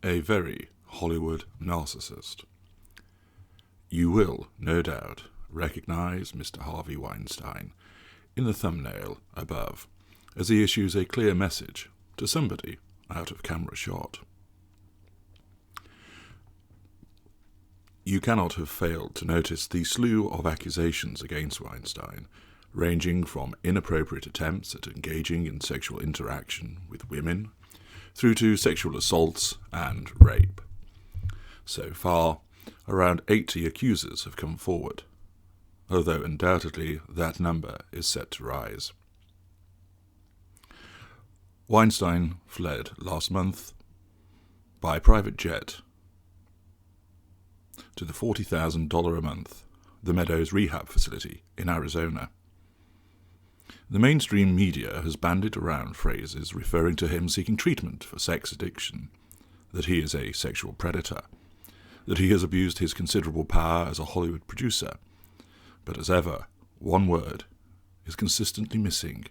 A very Hollywood narcissist. You will, no doubt, recognize Mr. Harvey Weinstein in the thumbnail above, as he issues a clear message to somebody out of camera shot. You cannot have failed to notice the slew of accusations against Weinstein, ranging from inappropriate attempts at engaging in sexual interaction with women, through to sexual assaults and rape. So far, around 80 accusers have come forward, although undoubtedly that number is set to rise. Weinstein fled last month by private jet to the $40,000 a month The Meadows Rehab Facility in Arizona. The mainstream media has bandied around phrases referring to him seeking treatment for sex addiction, that he is a sexual predator, that he has abused his considerable power as a Hollywood producer. But as ever, one word is consistently missing.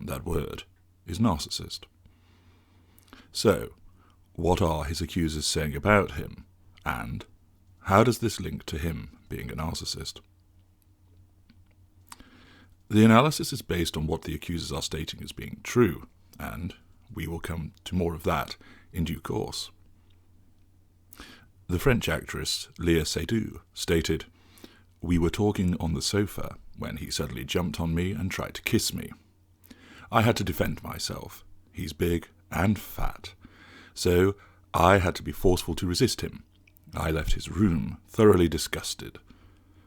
That word is narcissist. So, what are his accusers saying about him, and how does this link to him being a narcissist? The analysis is based on what the accusers are stating as being true, and we will come to more of that in due course. The French actress Léa Seydoux stated, "We were talking on the sofa when he suddenly jumped on me and tried to kiss me. I had to defend myself. He's big and fat. So I had to be forceful to resist him. I left his room thoroughly disgusted.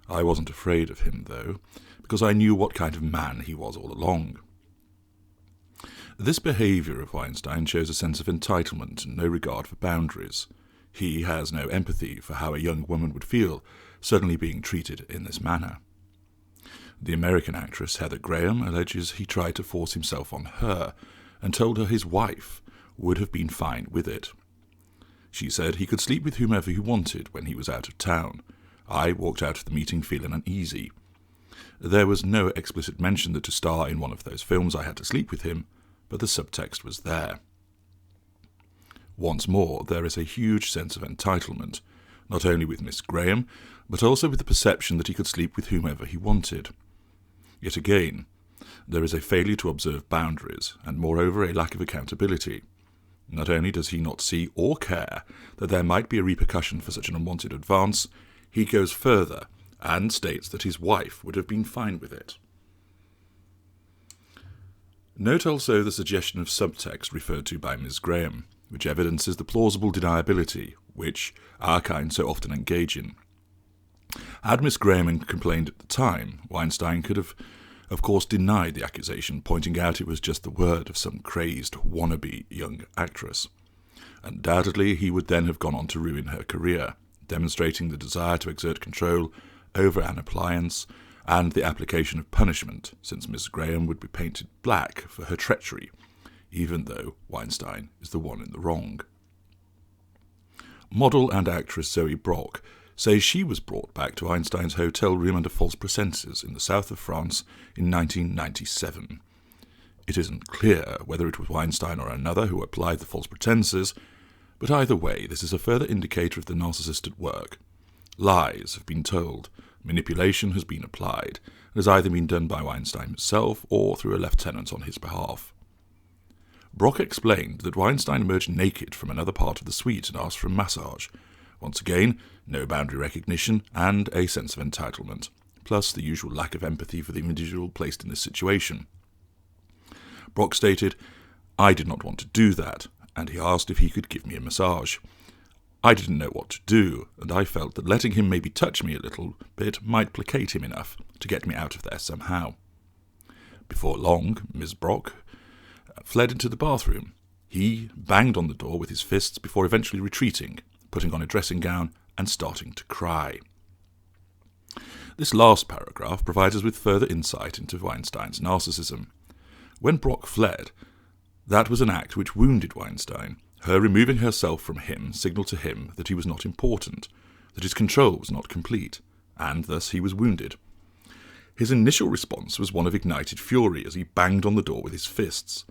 I wasn't afraid of him, though, because I knew what kind of man he was all along." This behaviour of Weinstein shows a sense of entitlement and no regard for boundaries. He has no empathy for how a young woman would feel suddenly being treated in this manner. The American actress Heather Graham alleges he tried to force himself on her and told her his wife would have been fine with it. She said he could sleep with whomever he wanted when he was out of town. I walked out of the meeting feeling uneasy. There was no explicit mention that to star in one of those films I had to sleep with him, but the subtext was there. Once more, there is a huge sense of entitlement, not only with Miss Graham, but also with the perception that he could sleep with whomever he wanted. Yet again, there is a failure to observe boundaries, and moreover a lack of accountability. Not only does he not see or care that there might be a repercussion for such an unwanted advance, he goes further and states that his wife would have been fine with it. Note also the suggestion of subtext referred to by Ms. Graham, which evidences the plausible deniability which our kind so often engage in. Had Miss Graham complained at the time, Weinstein could have, of course, denied the accusation, pointing out it was just the word of some crazed wannabe young actress. Undoubtedly, he would then have gone on to ruin her career, demonstrating the desire to exert control over an appliance and the application of punishment, since Miss Graham would be painted black for her treachery, even though Weinstein is the one in the wrong. Model and actress Zoe Brock says she was brought back to Weinstein's hotel room under false pretenses in the south of France in 1997. It isn't clear whether it was Weinstein or another who applied the false pretenses, but either way, this is a further indicator of the narcissist at work. Lies have been told, manipulation has been applied, and has either been done by Weinstein himself or through a lieutenant on his behalf. Brock explained that Weinstein emerged naked from another part of the suite and asked for a massage. Once again, no boundary recognition and a sense of entitlement, plus the usual lack of empathy for the individual placed in this situation. Brock stated, "I did not want to do that, and he asked if he could give me a massage. I didn't know what to do, and I felt that letting him maybe touch me a little bit might placate him enough to get me out of there somehow." Before long, Ms. Brock fled into the bathroom. He banged on the door with his fists before eventually retreating, putting on a dressing gown and starting to cry. This last paragraph provides us with further insight into Weinstein's narcissism. When Brock fled, that was an act which wounded Weinstein. Her removing herself from him signalled to him that he was not important, that his control was not complete, and thus he was wounded. His initial response was one of ignited fury as he banged on the door with his fists,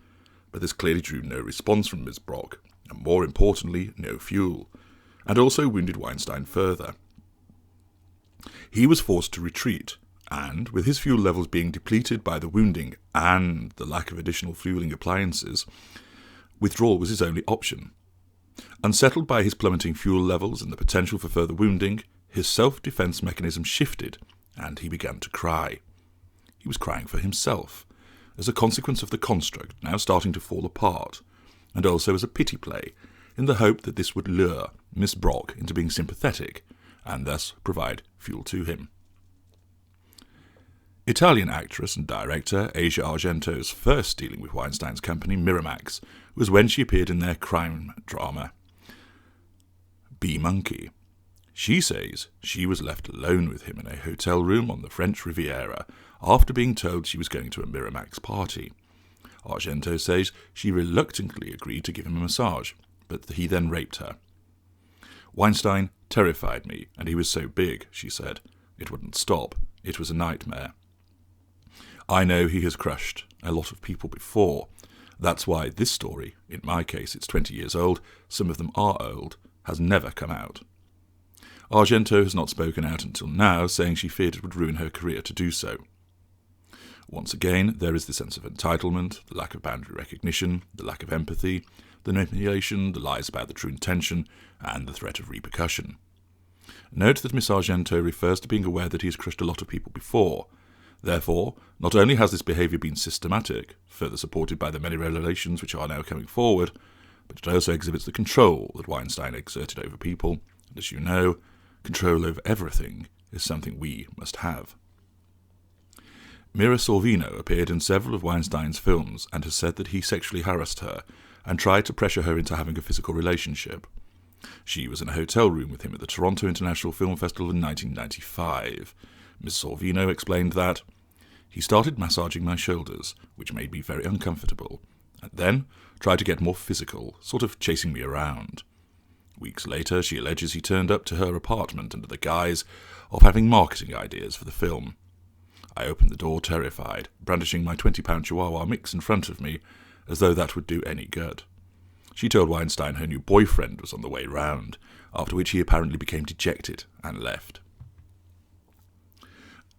but this clearly drew no response from Ms. Brock, and more importantly, no fuel, and also wounded Weinstein further. He was forced to retreat, and, with his fuel levels being depleted by the wounding and the lack of additional fueling appliances, withdrawal was his only option. Unsettled by his plummeting fuel levels and the potential for further wounding, his self-defense mechanism shifted, and he began to cry. He was crying for himself, as a consequence of the construct now starting to fall apart, and also as a pity play, in the hope that this would lure Miss Brock into being sympathetic, and thus provide fuel to him. Italian actress and director Asia Argento's first dealing with Weinstein's company, Miramax, was when she appeared in their crime drama, B-Monkey. She says she was left alone with him in a hotel room on the French Riviera after being told she was going to a Miramax party. Argento says she reluctantly agreed to give him a massage, but he then raped her. Weinstein terrified me, and he was so big, she said. It wouldn't stop. It was a nightmare. I know he has crushed a lot of people before. That's why this story, in my case it's 20 years old, some of them are old, has never come out. Argento has not spoken out until now, saying she feared it would ruin her career to do so. Once again, there is the sense of entitlement, the lack of boundary recognition, the lack of empathy, the manipulation, the lies about the true intention, and the threat of repercussion. Note that Miss Argento refers to being aware that he has crushed a lot of people before. Therefore, not only has this behaviour been systematic, further supported by the many revelations which are now coming forward, but it also exhibits the control that Weinstein exerted over people, and as you know, control over everything is something we must have. Mira Sorvino appeared in several of Weinstein's films and has said that he sexually harassed her and tried to pressure her into having a physical relationship. She was in a hotel room with him at the Toronto International Film Festival in 1995. Ms. Sorvino explained that, "He started massaging my shoulders, which made me very uncomfortable, and then tried to get more physical, sort of chasing me around. Weeks later, she alleges he turned up to her apartment under the guise of having marketing ideas for the film. I opened the door terrified, brandishing my 20-pound Chihuahua mix in front of me, as though that would do any good. She told Weinstein her new boyfriend was on the way round, after which he apparently became dejected and left."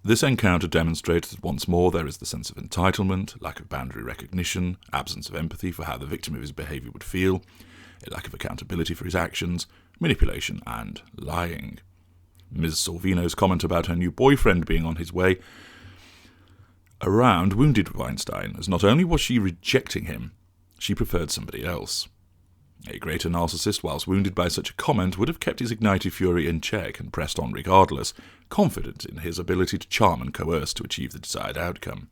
This encounter demonstrates that once more there is the sense of entitlement, lack of boundary recognition, absence of empathy for how the victim of his behaviour would feel, a lack of accountability for his actions, manipulation and lying. Ms. Sorvino's comment about her new boyfriend being on his way around wounded Weinstein, as not only was she rejecting him, she preferred somebody else. A greater narcissist, whilst wounded by such a comment, would have kept his ignited fury in check and pressed on regardless, confident in his ability to charm and coerce to achieve the desired outcome.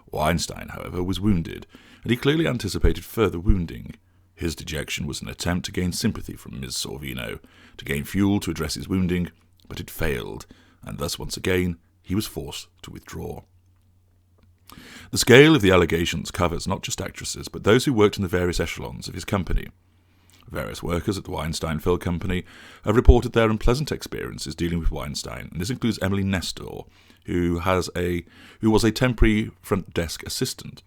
Weinstein, however, was wounded, and he clearly anticipated further wounding. His dejection was an attempt to gain sympathy from Ms. Sorvino, to gain fuel to address his wounding, but it failed, and thus once again he was forced to withdraw. The scale of the allegations covers not just actresses, but those who worked in the various echelons of his company. Various workers at the Weinstein Film Company have reported their unpleasant experiences dealing with Weinstein, and this includes Emily Nestor, who was a temporary front desk assistant,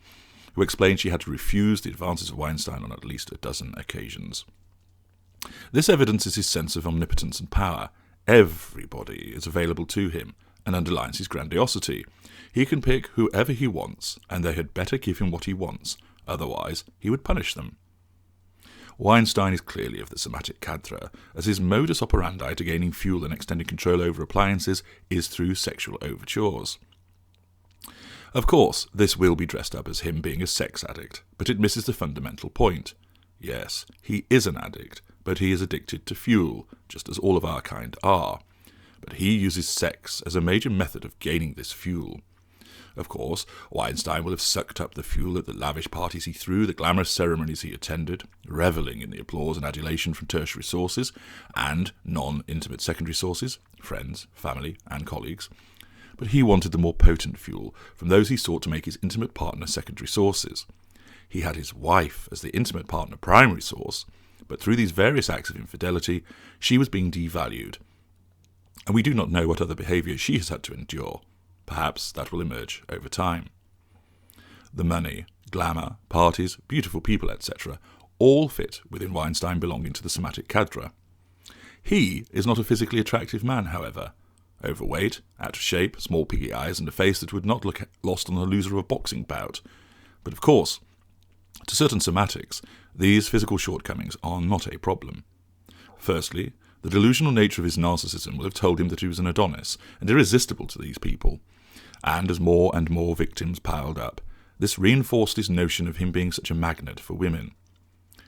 who explained she had to refuse the advances of Weinstein on at least a dozen occasions. This evidences his sense of omnipotence and power. Everybody is available to him, and underlines his grandiosity. He can pick whoever he wants, and they had better give him what he wants, otherwise he would punish them. Weinstein is clearly of the somatic cadre, as his modus operandi to gaining fuel and extending control over appliances is through sexual overtures. Of course, this will be dressed up as him being a sex addict, but it misses the fundamental point. Yes, he is an addict, but he is addicted to fuel, just as all of our kind are. But he uses sex as a major method of gaining this fuel. Of course, Weinstein will have sucked up the fuel at the lavish parties he threw, the glamorous ceremonies he attended, revelling in the applause and adulation from tertiary sources and non-intimate secondary sources, friends, family, and colleagues. But he wanted the more potent fuel from those he sought to make his intimate partner secondary sources. He had his wife as the intimate partner primary source, but through these various acts of infidelity, she was being devalued. And we do not know what other behaviour she has had to endure. Perhaps that will emerge over time. The money, glamour, parties, beautiful people, etc., all fit within Weinstein belonging to the somatic cadre. He is not a physically attractive man, however. Overweight, out of shape, small piggy eyes, and a face that would not look lost on the loser of a boxing bout. But of course, to certain somatics, these physical shortcomings are not a problem. Firstly, the delusional nature of his narcissism will have told him that he was an Adonis, and irresistible to these people. And as more and more victims piled up, this reinforced his notion of him being such a magnet for women.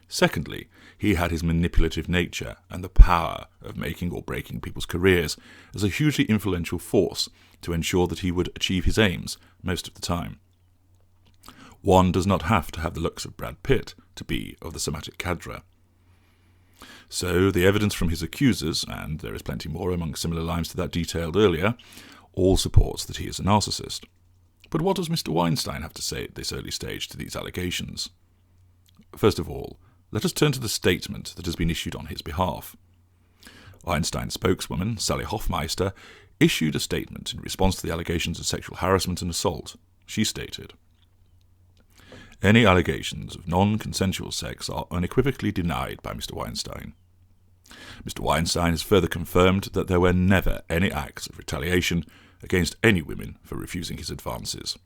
Secondly, he had his manipulative nature and the power of making or breaking people's careers as a hugely influential force to ensure that he would achieve his aims most of the time. One does not have to have the looks of Brad Pitt to be of the somatic cadre. So the evidence from his accusers, and there is plenty more among similar lines to that detailed earlier, all supports that he is a narcissist. But what does Mr. Weinstein have to say at this early stage to these allegations? First of all, let us turn to the statement that has been issued on his behalf. Weinstein's spokeswoman, Sally Hoffmeister, issued a statement in response to the allegations of sexual harassment and assault. She stated, "Any allegations of non-consensual sex are unequivocally denied by Mr. Weinstein. Mr. Weinstein has further confirmed that there were never any acts of retaliation against any women for refusing his advances.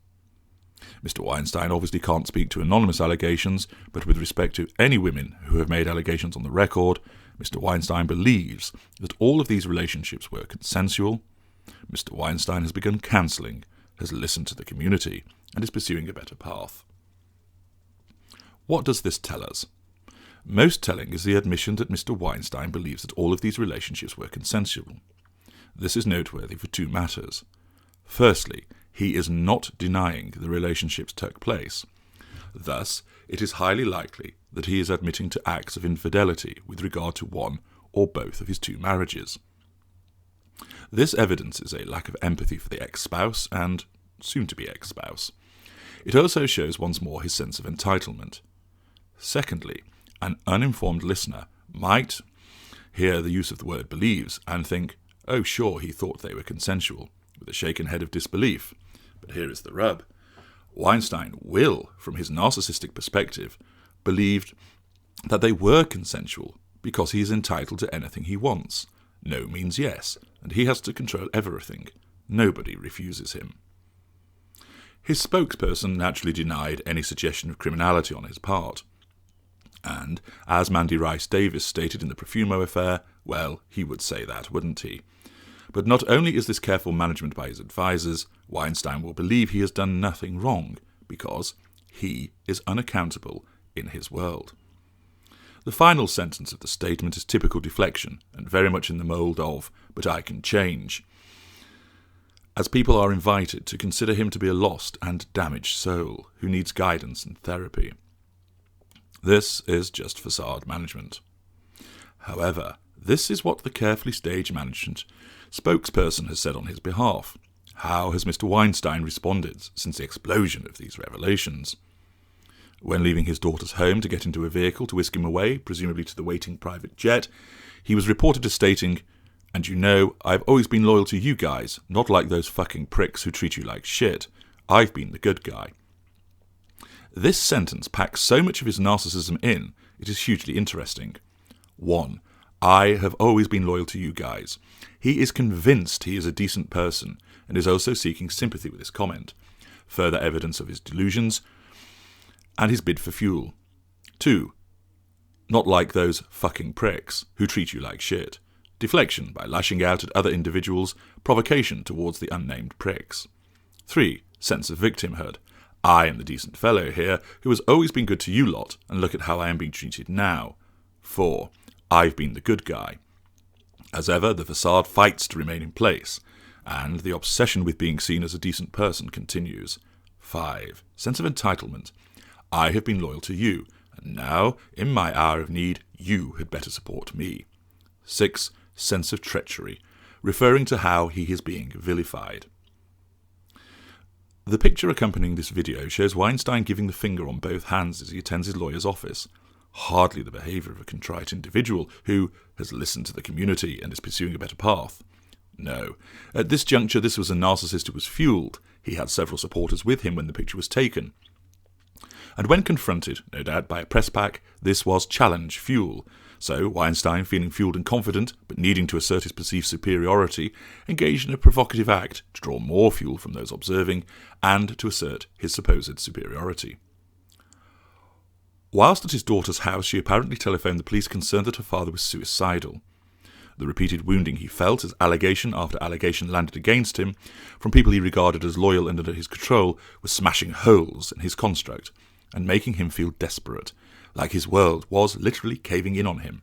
Mr. Weinstein obviously can't speak to anonymous allegations, but with respect to any women who have made allegations on the record, Mr. Weinstein believes that all of these relationships were consensual. Mr. Weinstein has begun counselling, has listened to the community, and is pursuing a better path." What does this tell us? Most telling is the admission that Mr. Weinstein believes that all of these relationships were consensual. This is noteworthy for two matters. Firstly, he is not denying the relationships took place. Thus, it is highly likely that he is admitting to acts of infidelity with regard to one or both of his two marriages. This evidences a lack of empathy for the ex-spouse and soon-to-be ex-spouse. It also shows once more his sense of entitlement. Secondly, an uninformed listener might hear the use of the word believes and think, oh sure, he thought they were consensual, with a shaken head of disbelief. But here is the rub. Weinstein will, from his narcissistic perspective, believed that they were consensual because he is entitled to anything he wants. No means yes, and he has to control everything. Nobody refuses him. His spokesperson naturally denied any suggestion of criminality on his part. And, as Mandy Rice Davis stated in the Profumo affair, well, he would say that, wouldn't he? But not only is this careful management by his advisers, Weinstein will believe he has done nothing wrong, because he is unaccountable in his world. The final sentence of the statement is typical deflection, and very much in the mould of, but I can change, as people are invited to consider him to be a lost and damaged soul who needs guidance and therapy. This is just facade management. However, this is what the carefully staged management spokesperson has said on his behalf. How has Mr. Weinstein responded since the explosion of these revelations? When leaving his daughter's home to get into a vehicle to whisk him away, presumably to the waiting private jet, he was reported as stating, "And you know, I've always been loyal to you guys, not like those fucking pricks who treat you like shit. I've been the good guy." This sentence packs so much of his narcissism in, it is hugely interesting. 1. I have always been loyal to you guys. He is convinced he is a decent person, and is also seeking sympathy with his comment. Further evidence of his delusions, and his bid for fuel. 2. Not like those fucking pricks who treat you like shit. Deflection by lashing out at other individuals, provocation towards the unnamed pricks. 3. Sense of victimhood. I am the decent fellow here, who has always been good to you lot, and look at how I am being treated now. 4. I've been the good guy. As ever, the facade fights to remain in place, and the obsession with being seen as a decent person continues. 5. Sense of entitlement. I have been loyal to you, and now, in my hour of need, you had better support me. 6. Sense of treachery, referring to how he is being vilified. The picture accompanying this video shows Weinstein giving the finger on both hands as he attends his lawyer's office. Hardly the behaviour of a contrite individual who has listened to the community and is pursuing a better path. No, at this juncture this was a narcissist who was fuelled. He had several supporters with him when the picture was taken. And when confronted, no doubt by a press pack, this was challenge fuel. So Weinstein, feeling fueled and confident, but needing to assert his perceived superiority, engaged in a provocative act to draw more fuel from those observing and to assert his supposed superiority. Whilst at his daughter's house, she apparently telephoned the police concerned that her father was suicidal. The repeated wounding he felt as allegation after allegation landed against him from people he regarded as loyal and under his control was smashing holes in his construct and making him feel desperate, like his world was literally caving in on him.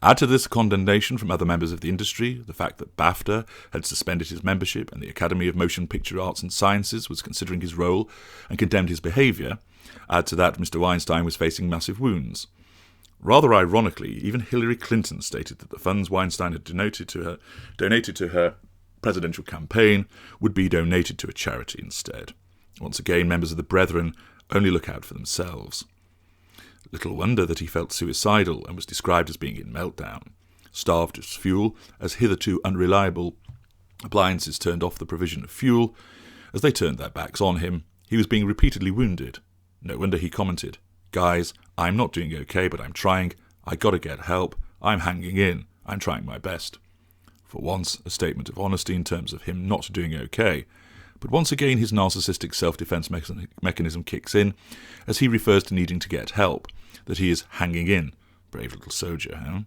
Add to this condemnation from other members of the industry, the fact that BAFTA had suspended his membership and the Academy of Motion Picture Arts and Sciences was considering his role and condemned his behaviour. Add to that Mr. Weinstein was facing massive wounds. Rather ironically, even Hillary Clinton stated that the funds Weinstein had donated to her presidential campaign would be donated to a charity instead. Once again, members of the Brethren only look out for themselves. Little wonder that he felt suicidal and was described as being in meltdown. Starved of fuel, as hitherto unreliable appliances turned off the provision of fuel, as they turned their backs on him, he was being repeatedly wounded. No wonder he commented, "Guys, I'm not doing okay, but I'm trying. I gotta get help. I'm hanging in. I'm trying my best." For once, a statement of honesty in terms of him not doing okay. But once again, his narcissistic self-defense mechanism kicks in, as he refers to needing to get help, that he is hanging in. Brave little soldier, huh?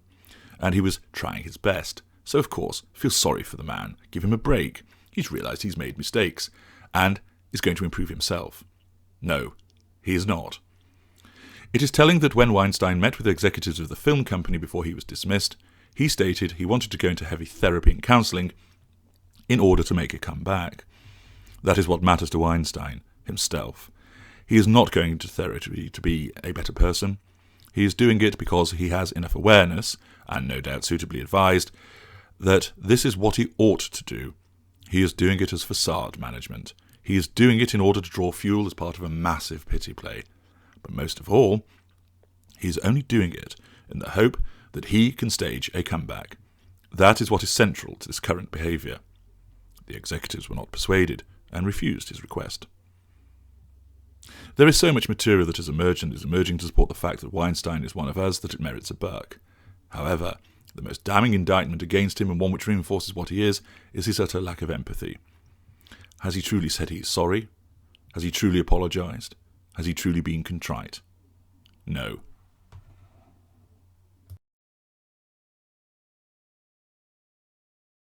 And he was trying his best. So, of course, feel sorry for the man. Give him a break. He's realised he's made mistakes, and is going to improve himself. No, he is not. It is telling that when Weinstein met with executives of the film company before he was dismissed, he stated he wanted to go into heavy therapy and counselling in order to make a comeback. That is what matters to Weinstein, himself. He is not going into therapy to be a better person. He is doing it because he has enough awareness, and no doubt suitably advised, that this is what he ought to do. He is doing it as facade management. He is doing it in order to draw fuel as part of a massive pity play. But most of all, he is only doing it in the hope that he can stage a comeback. That is what is central to this current behaviour. The executives were not persuaded and refused his request. There is so much material that has emerged and is emerging to support the fact that Weinstein is one of us that it merits a buck. However, the most damning indictment against him, and one which reinforces what he is his utter lack of empathy. Has he truly said he is sorry? Has he truly apologised? Has he truly been contrite? No.